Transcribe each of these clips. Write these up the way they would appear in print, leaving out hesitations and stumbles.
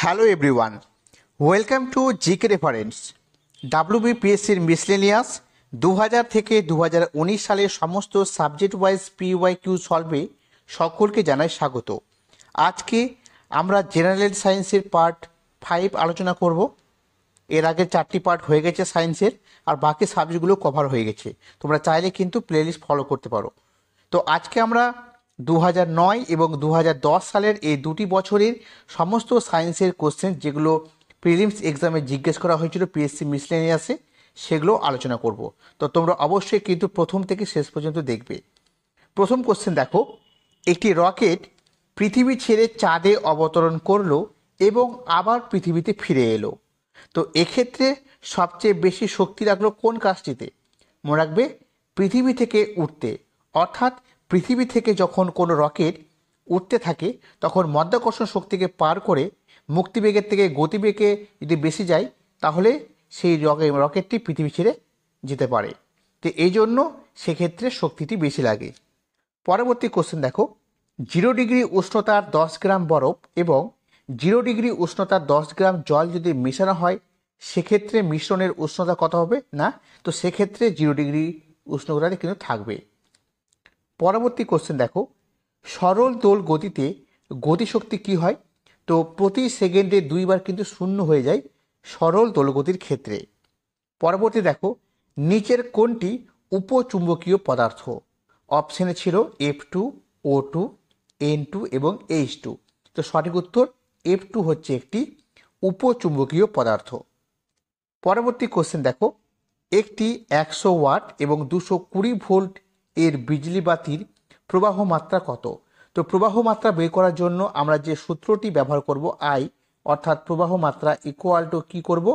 Hello everyone, welcome to GK reference. ডাব্লিউবিপিএসসির miscellaneous 2000 থেকে 2019 সালের সমস্ত সাবজেক্ট ওয়াইজ PYQ সলভে সকলকে জানাই স্বাগত। আজকে আমরা জেনারেল সায়েন্সের পার্ট 5 আলোচনা করব। এর আগে 4টি পার্ট হয়ে গেছে সায়েন্সের, আর বাকি সাবজেক্টগুলো কভার হয়ে গেছে। তোমরা চাইলে কিন্তু প্লেলিস্ট ফলো করতে পারো। তো আজকে আমরা 2009 এবং 2010 সালের এই দুটি বছরের সমস্ত সায়েন্সের কোশ্চেন যেগুলো প্রিলিমস এক্সামে জিজ্ঞেস করা হয়েছিল পিএসসি মিসলেনিয়াসে, সেগুলো আলোচনা করব। তো তোমরা অবশ্যই কিন্তু প্রথম থেকে শেষ পর্যন্ত দেখবে। প্রথম কোশ্চেন দেখো, একটি রকেট পৃথিবী ছেড়ে চাঁদে অবতরণ করলো এবং আবার পৃথিবীতে ফিরে এলো। তো এক্ষেত্রে সবচেয়ে বেশি শক্তি লাগলো কোন কাজটিতে? মনে রাখবে, পৃথিবী থেকে উঠতে। অর্থাৎ পৃথিবী থেকে যখন কোনো রকেট উঠতে থাকে তখন মাধ্যাকর্ষণ শক্তিকে পার করে মুক্তিবেগের থেকে গতিবেগে যদি বেশি যায় তাহলে সেই রকেটটি পৃথিবী ছেড়ে যেতে পারে। তো এই জন্য সেক্ষেত্রে শক্তিটি বেশি লাগে। পরবর্তী কোশ্চেন দেখো, 0 ডিগ্রি উষ্ণতার 10 গ্রাম বরফ এবং 0 ডিগ্রি উষ্ণতার 10 গ্রাম জল যদি মেশানো হয় সেক্ষেত্রে মিশ্রণের উষ্ণতা কত হবে? না, তো সেক্ষেত্রে 0 ডিগ্রি উষ্ণতাতে কিন্তু থাকবে। পরবর্তী কোশ্চেন দেখো, সরল দোল গতিতে গতিশক্তি কি হয়? তো প্রতি সেকেন্ডে 2 বার কিন্তু শূন্য হয়ে যায় সরল দোলগতির ক্ষেত্রে। পরবর্তী দেখো, নিচের কোনটি উপচুম্বকীয় পদার্থ? অপশনে ছিল F2, O2, N2 এবং H2। তো সঠিক উত্তর F2 হচ্ছে একটি উপচুম্বকীয় পদার্থ। পরবর্তী কোশ্চেন দেখো, একটি 100 ওয়াট এবং 220 ভোল্ট এর বিজলি বাতির প্রবাহ মাত্রা কত? তো প্রবাহ মাত্রা বের করার জন্য আমরা যে সূত্রটি ব্যবহার করব I, অর্থাৎ প্রবাহ মাত্রা ইকুয়াল টু কী করব,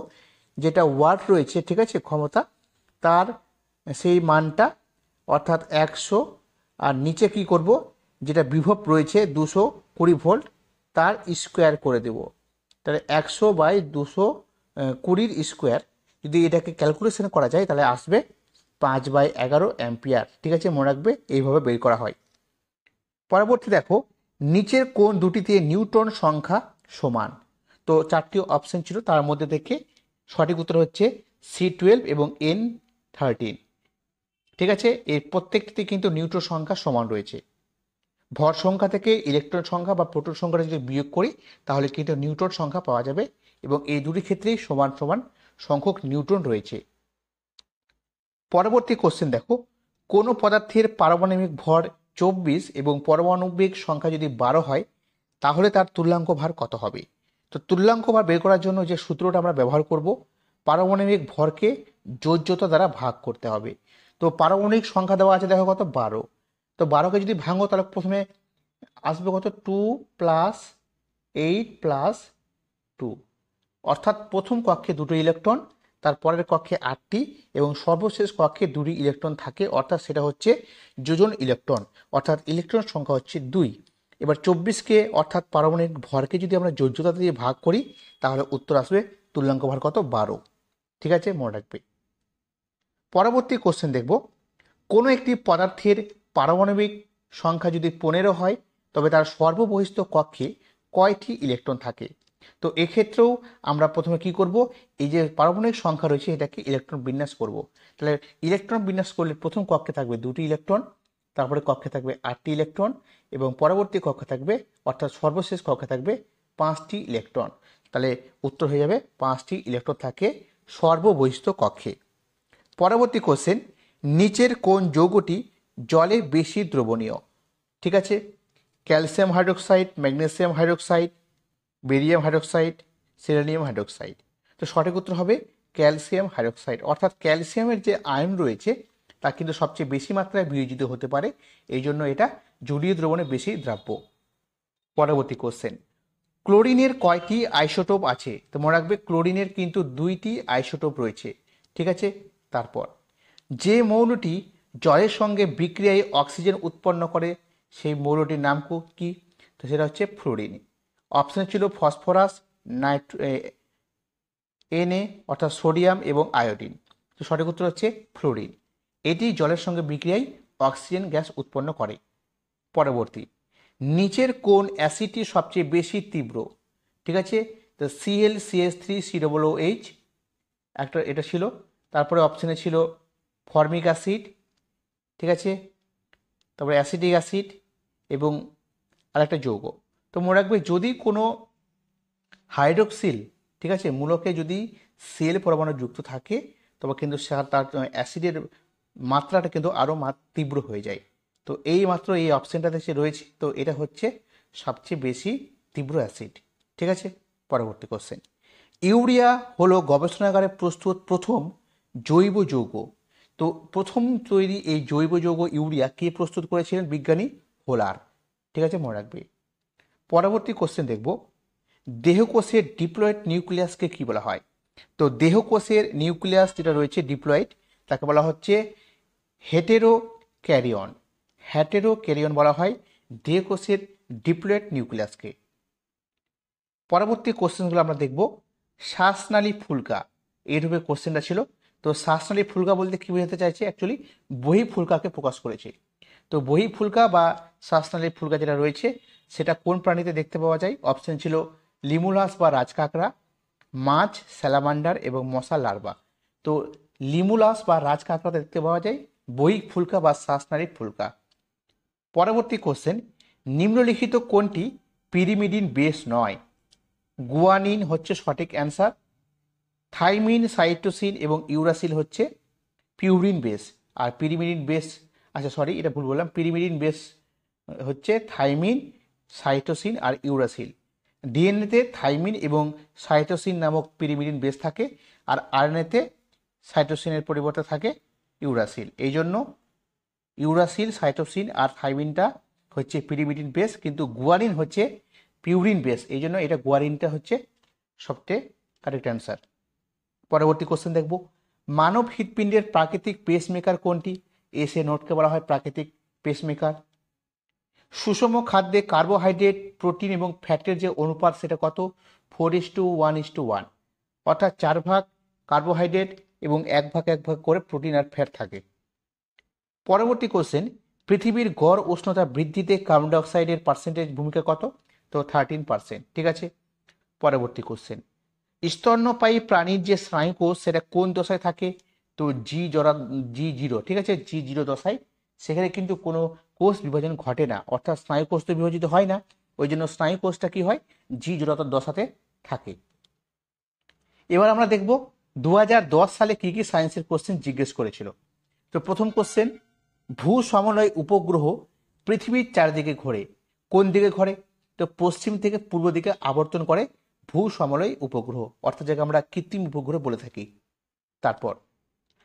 যেটা ওয়াট রয়েছে, ঠিক আছে, ক্ষমতা, তার সেই মানটা অর্থাৎ 100, আর নিচে কি করব, যেটা বিভব রয়েছে 220 ভোল্ট, তার স্কোয়ার করে দেব। তাহলে 100/220 স্কোয়ার যদি এটাকে ক্যালকুলেশন করা যায় তাহলে আসবে 5/11 অ্যাম্পিয়ার। ঠিক আছে, মনে রাখবে এইভাবে বের করা হয়। পরবর্তী দেখো, নিচের কোন দুটিতে নিউটন সংখ্যা সমান? তো 4টি অপশন ছিল, তার মধ্যে থেকে সঠিক উত্তর হচ্ছে C12 এবং N13। ঠিক আছে, এর প্রত্যেকটিতে কিন্তু নিউটন সংখ্যা সমান রয়েছে। ভর সংখ্যা থেকে ইলেকট্রন সংখ্যা বা প্রোটন সংখ্যাটা যদি বিয়োগ করি তাহলে কিন্তু নিউটন সংখ্যা পাওয়া যাবে, এবং এই দুটি ক্ষেত্রেই সমান সমান সংখ্যক নিউটন রয়েছে। পরবর্তী কোশ্চেন দেখো, কোনো পদার্থের পারমাণবিক ভর 24 এবং পারমাণবিক সংখ্যা যদি 12 হয় তাহলে তার তুল্যাঙ্ক ভার কত হবে? তো তুল্যাঙ্ক ভার বের করার জন্য যে সূত্রটা আমরা ব্যবহার করব, পারমাণবিক ভরকে যোজ্যতা দ্বারা ভাগ করতে হবে। তো পারমাণবিক সংখ্যা দেওয়া আছে দেখো কত, 12। তো 12কে যদি ভাঙো তাহলে প্রথমে আসবে কত, 2 + 8 + 2, অর্থাৎ প্রথম কক্ষে 2টি ইলেকট্রন, তারপরের কক্ষে 8টি এবং সর্বশেষ কক্ষে 2টি ইলেকট্রন থাকে, অর্থাৎ সেটা হচ্ছে যোজন ইলেকট্রন, অর্থাৎ ইলেকট্রন সংখ্যা হচ্ছে 2। এবার 24কে অর্থাৎ পারমাণবিক ভরকে যদি আমরা যোজ্যতা দিয়ে ভাগ করি তাহলে উত্তর আসবে তুল্যাঙ্ক ভার কত, 12। ঠিক আছে, মনে রাখবে। পরবর্তী কোশ্চেন দেখব, কোনো একটি পদার্থের পারমাণবিক সংখ্যা যদি 15 হয় তবে তার সর্ববহিস্থ কক্ষে কয়টি ইলেকট্রন থাকে? তো এক্ষেত্রেও আমরা প্রথমে কি করব, এই যে পারমাণবিক সংখ্যা রয়েছে এটাকে ইলেকট্রন বিন্যাস করব। তাহলে ইলেকট্রন বিন্যাস করলে প্রথম কক্ষে থাকবে 2টি ইলেকট্রন, তারপরে কক্ষে থাকবে 8টি ইলেকট্রন এবং পরবর্তী কক্ষে থাকবে অর্থাৎ সর্বশেষ কক্ষে থাকবে 5টি ইলেকট্রন। তাহলে উত্তর হয়ে যাবে 5টি ইলেকট্রন থাকে সর্ববহিস্থ কক্ষে। পরবর্তী কোশ্চেন, নিচের কোন যৌগটি জলে বেশি দ্রবণীয়? ঠিক আছে, calcium hydroxide, magnesium hydroxide, barium hydroxide, selenium hydroxide. তো সঠিক উত্তর হবে ক্যালসিয়াম হাইড্রোক্সাইড। অর্থাৎ ক্যালসিয়ামের যে আয়ন রয়েছে তা কিন্তু সবচেয়ে বেশি মাত্রায় বিয়োজিত হতে পারে, এই জন্য এটা জলীয় দ্রবণে বেশি দ্রাব্য। পরবর্তী কোশ্চেন, ক্লোরিনের কয়টি আইসোটোপ আছে? তো মনে রাখবে ক্লোরিনের কিন্তু 2টি আইসোটোপ রয়েছে। ঠিক আছে, তারপর যে মৌলটি জলের সঙ্গে বিক্রিয়ায় অক্সিজেন উৎপন্ন করে সেই মৌলটির নাম কি? তো সেটা হচ্ছে ফ্লোরিন। অপশন ছিল ফসফরাস, Na অর্থাৎ সোডিয়াম এবং আয়োডিন। তো সঠিক উত্তর হচ্ছে ফ্লোরিন। এটি জলের সঙ্গে বিক্রিয়ায় অক্সিজেন গ্যাস উৎপন্ন করে। পরবর্তী, নিচের কোন অ্যাসিডটি সবচেয়ে বেশি তীব্র? ঠিক আছে, তো তো ClCH3COOH একটা এটা ছিল। তারপরে অপশানে ছিল ফর্মিক অ্যাসিড, ঠিক আছে, তারপরে অ্যাসিটিক অ্যাসিড এবং আরেকটা যৌগ। তো মনে রাখবে যদি কোনো হাইড্রোক্সিল, ঠিক আছে, মূলকে যদি সেল পরমাণু যুক্ত থাকে তবে কিন্তু তার অ্যাসিডের মাত্রাটা কিন্তু আরও তীব্র হয়ে যায়। তো এই মাত্র এই অপশানটাতে সে রয়েছে, তো এটা হচ্ছে সবচেয়ে বেশি তীব্র অ্যাসিড, ঠিক আছে। পরবর্তী কোশ্চেন, ইউরিয়া হলো গবেষণাগারে প্রস্তুত প্রথম জৈব যৌগ। তো প্রথম তৈরি এই জৈব যৌগ ইউরিয়া কে প্রস্তুত করেছিলেন? বিজ্ঞানী হোলার, ঠিক আছে, মনে রাখবে। পরবর্তী কোশ্চেন দেখব, দেহকোষের ডিপ্লয়েড নিউক্লিয়াসকে কি বলা হয়? তো দেহকোষের নিউক্লিয়াস যেটা রয়েছে ডিপ্লয়েড, তাকে বলা হচ্ছে হেটেরোক্যারিয়ন। হেটেরোক্যারিয়ন বলা হয় দেহকোষের ডিপ্লয়েড নিউক্লিয়াসকে। পরবর্তী কোশ্চেনগুলো আমরা দেখব, শ্বাসনালী ফুলকা, এইভাবে কোশ্চেনটা ছিল। তো শ্বাসনালী ফুলকা বলতে কি বোঝাতে চাইছে? অ্যাকচুয়ালি বহিঃফুলকাকে প্রকাশ করেছে। তো বহিঃফুলকা বা শ্বাসনালী ফুলকা যেটা রয়েছে সেটা কোন প্রাণীতে দেখতে পাওয়া যায়? অপশন ছিল লিমুলাস বা রাজকাঁকড়া, মাছ, স্যালামান্ডার এবং মশা লার্ভা। তো লিমুলাস বা রাজকাঁকড়া দেখতে পাওয়া যায় বহিঃফুলকা বা শ্বাসনালী ফুলকা। পরবর্তী কোশ্চেন, নিম্নলিখিত কোনটি পিরিমিডিন বেস নয়? গুয়ানিন হচ্ছে সঠিক অ্যান্সার। থাইমিন, সাইটোসিন এবং ইউরাসিল হচ্ছে পিউরিন বেস। আর পিরিমিডিন বেস, আচ্ছা সরি এটা ভুল বললাম, পিরিমিডিন বেস হচ্ছে থাইমিন, সাইটোসিন আর ইউরাসিল। ডিএনএতে থাইমিন এবং সাইটোসিন নামক পিরিমিডিন বেস থাকে, আর আরএনএতে সাইটোসিনের পরিবর্তে থাকে ইউরাসিল। এই জন্য ইউরাসিল, সাইটোসিন আর থাইমিনটা হচ্ছে পিরিমিডিন বেস, কিন্তু গুয়ানিন হচ্ছে পিউরিন বেস। এই জন্য এটা গুয়ানিনটা হচ্ছে সবচেয়ে কারেক্ট অ্যান্সার। পরবর্তী কোশ্চেন দেখব, মানব হৃৎপিণ্ডের প্রাকৃতিক পেসমেকার কোনটি? এসে নোটকে বলা হয় প্রাকৃতিক পেসমেকার। সুষম খাদ্যে কার্বোহাইড্রেট, প্রোটিন এবং ফ্যাটের যে অনুপাত সেটা কত? 4:1:1, অর্থাৎ 4 ভাগ কার্বোহাইড্রেট এবং 1 ভাগ 1 ভাগ করে প্রোটিন আর ফ্যাট থাকে। পরবর্তী কোশ্চেন, পৃথিবীর গড় উষ্ণতা বৃদ্ধিতে কার্বন ডাইঅক্সাইডের পার্সেন্টেজ ভূমিকা কত? তো 13%, ঠিক আছে। পরবর্তী কোশ্চেন, স্তন্যপায়ী প্রাণীর যে স্নায়ুকোষ সেটা কোন দশায় থাকে? তো G0, ঠিক আছে, G0 দশায়। সেখানে কিন্তু কোনো কোষ বিভাজন ঘটে না, অর্থাৎ স্নায়ুকোষ তো বিভাজিত হয় না, ওই জন্য স্নায়ুকোষটা কি হয়? G0 দশাতে থাকে। এবার আমরা দেখব 2010 সালে কি কি সায়েন্সের কোশ্চেন জিজ্ঞেস করেছিল। তো প্রথম কোশ্চেন, ভূ সমলয় উপগ্রহ পৃথিবীর চারদিকে ঘোরে, কোন দিকে ঘোরে? তো পশ্চিম থেকে পূর্ব দিকে আবর্তন করে ভূ সমলয় উপগ্রহ, অর্থাৎ যাকে আমরা কৃত্রিম উপগ্রহ বলে থাকি। তারপর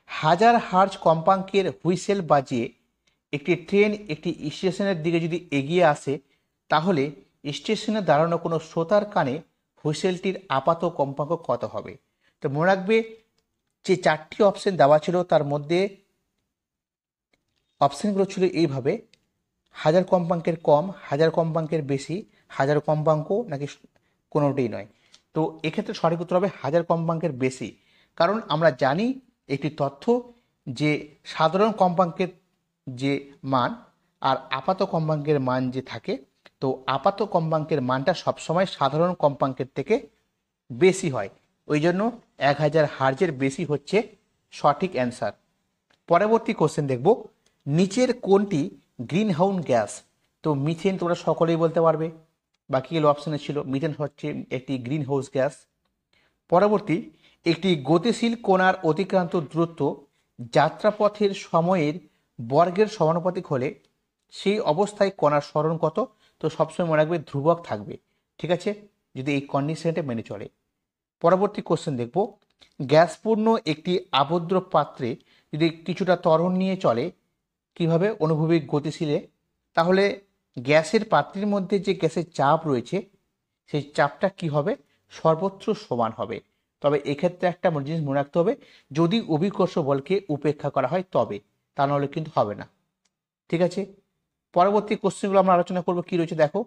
1000 হার্জ কম্পাঙ্কের হুইসেল বাজিয়ে একটি ট্রেন একটি স্টেশনের দিকে যদি এগিয়ে আসে তাহলে স্টেশনে দাঁড়ানো কোনো শ্রোতার কানে হুইসেলটির আপাত কম্পাঙ্ক কত হবে? তো মনে রাখবে যে 4টি অপশন দেওয়া ছিল তার মধ্যে অপশানগুলো ছিল এইভাবে: 1000 কম্পাঙ্কের কম, 1000 কম্পাঙ্কের বেশি, 1000 কম্পাঙ্ক, নাকি কোনোটাই নয়। তো এক্ষেত্রে সঠিক উত্তর হবে 1000 কম্পাঙ্কের বেশি। কারণ আমরা জানি একটি তথ্য যে সাধারণ কম্পাঙ্কের যে মান আর আপাত কম্পাঙ্কের মান যে থাকে, তো আপাত কম্পাঙ্কের মানটা সবসময় সাধারণ কম্পাঙ্কের থেকে বেশি হয়, ওই জন্য 1000 হার্জের বেশি হচ্ছে সঠিক অ্যান্সার। পরবর্তী কোশ্চেন দেখব, নিচের কোনটি গ্রিন হাউস গ্যাস? তো মিথেন তোমরা সকলেই বলতে পারবে, বাকিগুলো অপশনে ছিল। মিথেন হচ্ছে একটি গ্রিন হাউস গ্যাস। পরবর্তী, একটি গতিশীল কণার অতিক্রান্ত দূরত্ব যাত্রাপথের সময়ের বর্গের সমানুপাতিক হলে সেই অবস্থায় কণার সরণ কত? তো সবসময় মনে রাখবে ধ্রুবক থাকবে, ঠিক আছে, যদি এই কন্ডিশনটা মেনে চলে। পরবর্তী কোশ্চেন দেখব, গ্যাসপূর্ণ একটি আবদ্ধ পাত্রে যদি কিছুটা ত্বরণ নিয়ে চলে কিভাবে? অনুভূমিক গতিশীলে। তাহলে গ্যাসের পাত্রের মধ্যে যে গ্যাসের চাপ রয়েছে সেই চাপটা কি হবে? সর্বত্র সমান হবে। তবে এক্ষেত্রে একটা জিনিস মনে রাখতে হবে, যদি অভিকর্ষ বলকে উপেক্ষা করা হয় তবে, তা নাহলে কিন্তু হবে না, ঠিক আছে। পরবর্তী কোশ্চেনগুলো আমরা আলোচনা করব কি রয়েছে দেখো।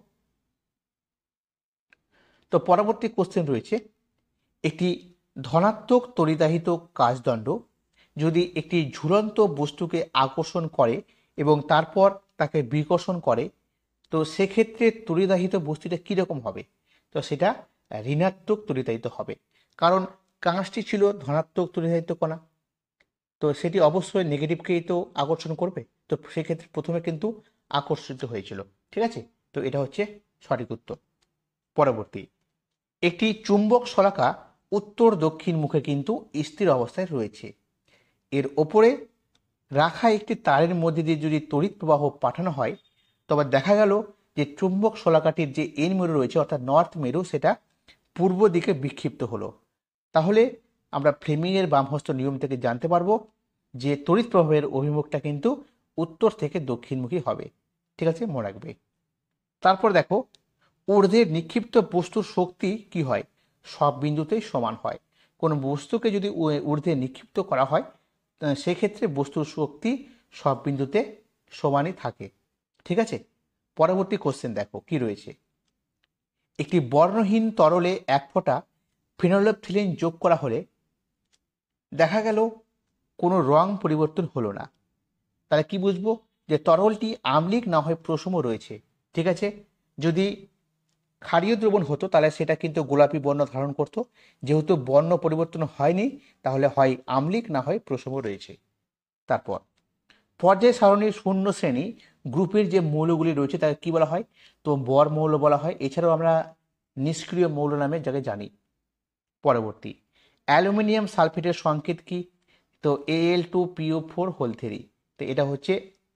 তো পরবর্তী কোশ্চেন রয়েছে, একটি ধনাত্মক তড়িদাহিত কাচদণ্ড যদি একটি ঝুলন্ত বস্তুকে আকর্ষণ করে এবং তারপর তাকে বিকর্ষণ করে, তো সেক্ষেত্রে তড়িদাহিত বস্তুটা কীরকম হবে? তো সেটা ঋণাত্মক তড়িতায়িত হবে, কারণ কাঁচটি ছিল ধনাত্মক তড়িতায়িত কণা, তো সেটি অবশ্যই নেগেটিভকেই তো আকর্ষণ করবে। তো সেক্ষেত্রে প্রথমে কিন্তু আকর্ষিত হয়েছিল। ঠিক আছে, তো এটা হচ্ছে সঠিক উত্তর। পরবর্তী, একটি চুম্বক শলাকা উত্তর দক্ষিণ মুখে কিন্তু স্থির অবস্থায় রয়েছে। এর ওপরে রাখা একটি তারের মধ্যে দিয়ে যদি তড়িৎ প্রবাহ পাঠানো হয়, তবে দেখা গেল যে চুম্বক শলাকাটির যে এন মেরু রয়েছে অর্থাৎ নর্থ মেরু, সেটা পূর্ব দিকে বিক্ষিপ্ত হলো। তাহলে আমরা ফ্লেমিংয়ের বামহস্ত নিয়ম থেকে জানতে পারবো যে তড়িৎ প্রবাহের অভিমুখটা কিন্তু উত্তর থেকে দক্ষিণমুখী হবে। ঠিক আছে, মনে রাখবে। তারপর দেখো, ঊর্ধ্বের নিক্ষিপ্ত বস্তুর শক্তি কি হয়? সব বিন্দুতেই সমান হয়। কোনো বস্তুকে যদি ঊর্ধ্বে নিক্ষিপ্ত করা হয়, সেক্ষেত্রে বস্তুর শক্তি সব বিন্দুতে সমানই থাকে। ঠিক আছে, পরবর্তী কোশ্চেন দেখো কি রয়েছে। একটি বর্ণহীন তরলে 1 ফোঁটা ফিনোলেপথিলিন যোগ করা হলে দেখা গেল কোনো রং পরিবর্তন হলো না। তাহলে কি বুঝবো? যে তরলটি আম্লিক না হয় প্রশম রয়েছে। ঠিক আছে, যদি ক্ষারীয় দ্রবণ হতো তাহলে সেটা কিন্তু গোলাপি বর্ণ ধারণ করত। যেহেতু বর্ণ পরিবর্তন হয়নি, তাহলে হয় আম্লিক না হয় প্রশম রয়েছে। তারপর পর্যায় সারণীর 0 শ্রেণী গ্রুপের যে মৌলগুলি রয়েছে তাকে কি বলা হয়? তো বর মৌল বলা হয়। এছাড়াও আমরা নিষ্ক্রিয় মৌল নামে যাকে জানি। পরবর্তী, অ্যালুমিনিয়াম সালফেটের সংকেত কি? তো Al2PO4 3। তো এটা হচ্ছে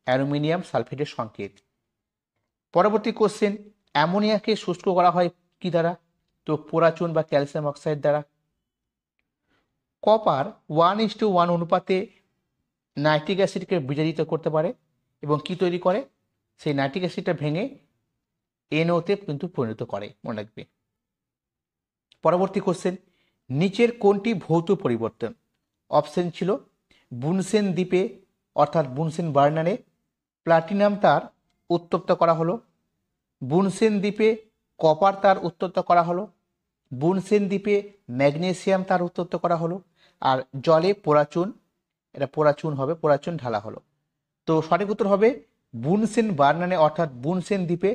অ্যালুমিনিয়াম সালফেটের সংকেত। পরবর্তী কোশ্চেন, অ্যামোনিয়াকে শুষ্ক করা হয় কি দ্বারা? তো পোরাচুন বা ক্যালসিয়াম অক্সাইড দ্বারা। কপার 1:1 অনুপাতে নাইট্রিক অ্যাসিডকে বিজারিত করতে পারে এবং কি তৈরি করে? সেই নাইট্রিক অ্যাসিডটা ভেঙে NO-তে কিন্তু পরিণত করে, মনে রাখবে। পরবর্তী কোশ্চেন, নিচের কোনটি ভৌত পরিবর্তন? অপশন ছিল বুনসেন দ্বীপে অর্থাৎ বুনসেন বার্নারে প্লাটিনাম তার উত্তপ্ত করা হলো, বুনসেন দ্বীপে কপার তার উত্তপ্ত করা হলো, বুনসেন দ্বীপে ম্যাগনেসিয়াম তার উত্তপ্ত করা হলো, আর জলে পোরাচুন, এটা পোরাচুন হবে, পোরাচুন ঢালা হলো। তো সঠিক উত্তর হবে বুনসেন বার্নারে অর্থাৎ বুনসেন দ্বীপে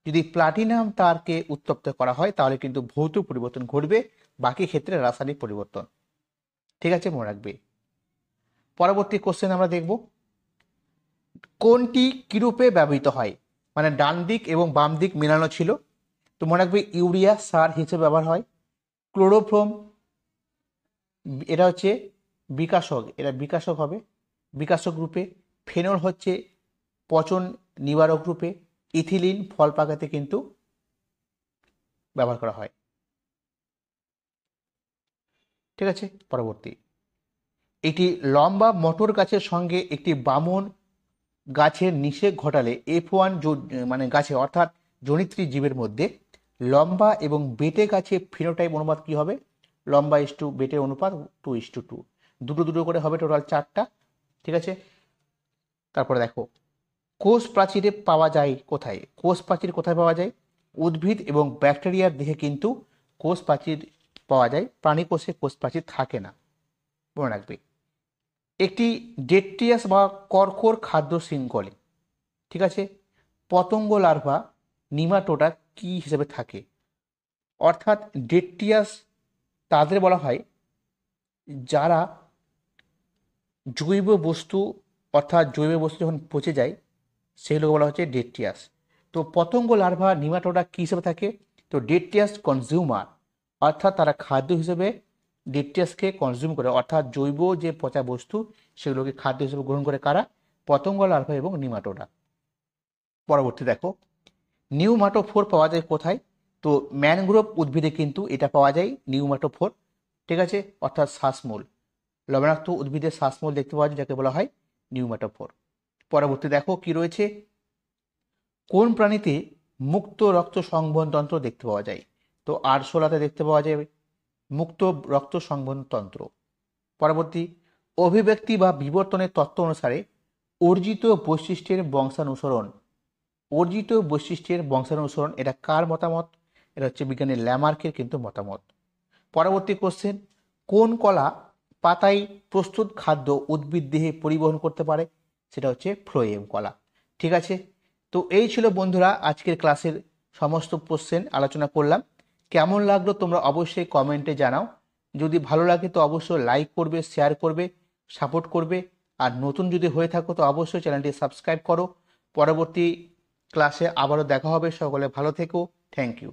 যদি প্লাটিনাম তারকে উত্তপ্ত করা হয় তাহলে কিন্তু ভৌত পরিবর্তন ঘটবে, বাকি ক্ষেত্রে রাসায়নিক পরিবর্তন। ঠিক আছে, মনে রাখবে। পরবর্তী কোশ্চেন আমরা দেখব, কোনটি কিরূপে ব্যবহৃত হয়? মানে ডান দিক এবং বাম দিক মেলানো ছিল। তো মনে রাখবে ইউরিয়া সার হিসেবে ব্যবহার হয়। ক্লোরোফর্ম, এটা হচ্ছে বিকাশক, এটা বিকাশক হবে, বিকাশক রূপে। ফেনল হচ্ছে পচন নিবারক রূপে। ইথিলিন ফল পাকাতে কিন্তু ব্যবহার করা হয়। ঠিক আছে, পরবর্তী, একটি লম্বা মটর গাছের সঙ্গে একটি বামন গাছের নিষেক ঘটালে F1 মানে গাছে অর্থাৎ জনিত্রী জীবের মধ্যে লম্বা এবং বেটে গাছে ফিনোটাইপ অনুপাত কি হবে? লম্বা ইস্টু বেটের অনুপাত 2:2, দুটো দুটো করে হবে, টোটাল 4টা। ঠিক আছে, তারপরে দেখো, কোষ প্রাচীরে পাওয়া যায় কোথায়? কোষ প্রাচীর কোথায় পাওয়া যায়? উদ্ভিদ এবং ব্যাকটেরিয়ার দেহে কিন্তু কোষ প্রাচীর পাওয়া যায়, প্রাণী কোষে কোষ প্রাচীর থাকে না, মনে রাখবে। একটি ডেট্রিয়াস বা কর্কর খাদ্য শৃঙ্খলে, ঠিক আছে, পতঙ্গ লার্ভা নিমাটোডা কি হিসেবে থাকে? অর্থাৎ ডেট্রিয়াস তাদের বলা হয় যারা জৈব বস্তু, অর্থাৎ জৈব বস্তু যখন পচে যায় সেগুলোকে বলা হচ্ছে ডেট্রিয়াস। তো পতঙ্গ লার্ভা নিমাটোডা কি হিসেবে থাকে? তো ডেট্রিয়াস কনজিউমার, অর্থাৎ তারা খাদ্য হিসেবে ডেট্রিয়াসকে কনজিউম করে, অর্থাৎ জৈব যে পচা বস্তু সেগুলোকে খাদ্য হিসেবে গ্রহণ করে কারা? পতঙ্গ লার্ভা এবং নিমাটোডা। পরবর্তী দেখো, নিউমাটোফোর পাওয়া যায় কোথায়? তো ম্যানগ্রোভ উদ্ভিদে কিন্তু এটা পাওয়া যায় নিউমাটোফোর। ঠিক আছে, অর্থাৎ শ্বাসমূল, লবণাক্ত উদ্ভিদের শ্বাসমূল দেখতে পাওয়া যায় যাকে বলা হয় নিউমাটোফোর। পরবর্তী দেখো কি রয়েছে, কোন প্রাণীতে মুক্ত রক্ত সংবহনতন্ত্র দেখতে পাওয়া যায়? তো আরশোলাতে দেখতে পাওয়া যায় মুক্ত রক্ত সংবহনতন্ত্র। পরবর্তী, অভিব্যক্তি বা বিবর্তনের তত্ত্ব অনুসারে অর্জিত বৈশিষ্ট্যের বংশানুসরণ, অর্জিত বৈশিষ্ট্যের বংশানুসরণ এটা কার মতামত? এটা হচ্ছে বিজ্ঞানী ল্যামার্কের কিন্তু মতামত। পরবর্তী কোশ্চেন, কোন কলা পাতায় প্রস্তুত খাদ্য উদ্ভিদ দেহে পরিবহন করতে পারে? সেটা হচ্ছে ফ্লোয়েম কলা। ঠিক আছে, তো এই ছিল বন্ধুরা আজকের ক্লাসের সমস্ত কোশ্চেন আলোচনা করলাম। কেমন লাগলো তোমরা অবশ্যই কমেন্টে জানাও। যদি ভালো লাগে তো অবশ্যই লাইক করবে, শেয়ার করবে, সাপোর্ট করবে। আর নতুন যদি হয়ে থাকো তো অবশ্যই চ্যানেলটি সাবস্ক্রাইব করো। পরবর্তী ক্লাসে আবারও দেখা হবে। সকলে ভালো থেকো। Thank you.